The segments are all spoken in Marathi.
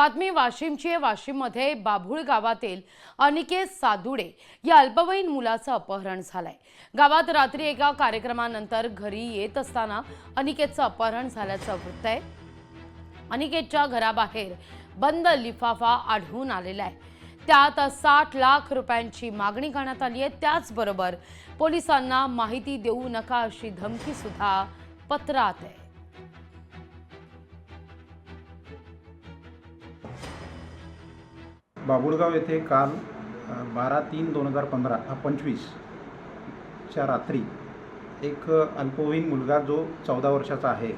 बातमी वाशिमची आहे। वाशिममध्ये बाभूळ गावातील अनिकेत सादुडे या अल्पवयीन मुलाचं अपहरण झालंय। गावात रात्री एका कार्यक्रमानंतर घरी येत असताना अनिकेतचं अपहरण झाल्याचं वृत्त आहे। अनिकेतच्या घराबाहेर बंद लिफाफा आढळून आलेला आहे। त्यात 60 लाख रुपयांची मागणी करण्यात आली आहे। त्याचबरोबर पोलिसांना माहिती देऊ नका अशी धमकी सुद्धा पत्रात आहे। बाभुळगाव येथे काल 12/3/2025 च्या रात्री एक अल्पवयीन मुलगा जो 14 वर्षाचा आहे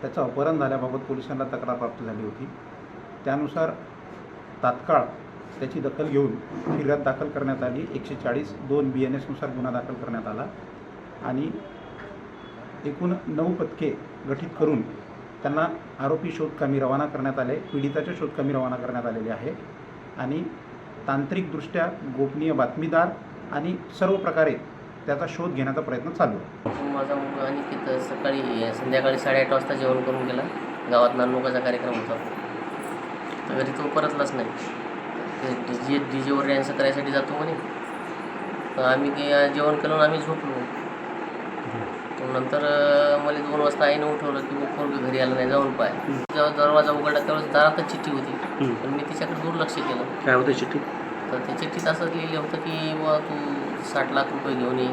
त्याचं अपहरण झाल्याबाबत पोलिसांना तक्रार प्राप्त झाली होती। त्यानुसार तात्काळ त्याची दखल घेऊन फिर्याद दाखल करण्यात आली। 140(2) BNS नुसार गुन्हा दाखल करण्यात आला आणि एकूण 9 पथके गठीत करून त्यांना आरोपी शोधकामी रवाना करण्यात आले। पीडिताच्या शोधकामी रवाना करण्यात आलेले आहे आणि तांत्रिकदृष्ट्या गोपनीय बातमीदार आणि सर्व प्रकारे त्याचा शोध घेण्याचा प्रयत्न चालू आहे। माझा मुलगा अनिकेत संध्याकाळी 8:30 वाजता जेवण करून गेला। गावात नानमुखाचा कार्यक्रम होता, तर घरी तो परतलाच नाही। डीजेवर डान्स करायसाठी जातो म्हणे, तर आम्ही जेवण केलं आम्ही झोपलो। नंतर मला 2 वाजता आईनं उठवलं की मग पोरगं घरी आलं नाही, जाऊन पाय। जेव्हा दरवाजा उघडला त्यावेळेस दारातच चिठ्ठी होती, पण मी तिच्याकडे दुर्लक्ष केलं। काय होतं चिठ्ठीत? तर त्या चिठ्ठीत असं लिहिलं होतं की बुवा तू 60 लाख रुपये घेऊन ये,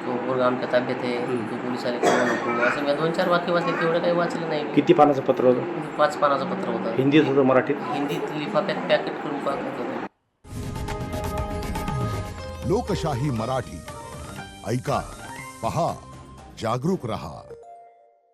तो पोरगा आमच्या ताब्यात आहे, तू पोलिसाला कळवू नको। असं मी 2-4 वाक्य वाचले, तेवढं काही वाचलं नाही। किती पानाचं पत्र होतं? 5 पानाचं पत्र होतं। हिंदीत होतं, मराठीत? हिंदीत लिफाफ्यात पॅकेट करून पाठवत होतं। लोकशाही मराठी ऐका, पहा, जागरूक रहा।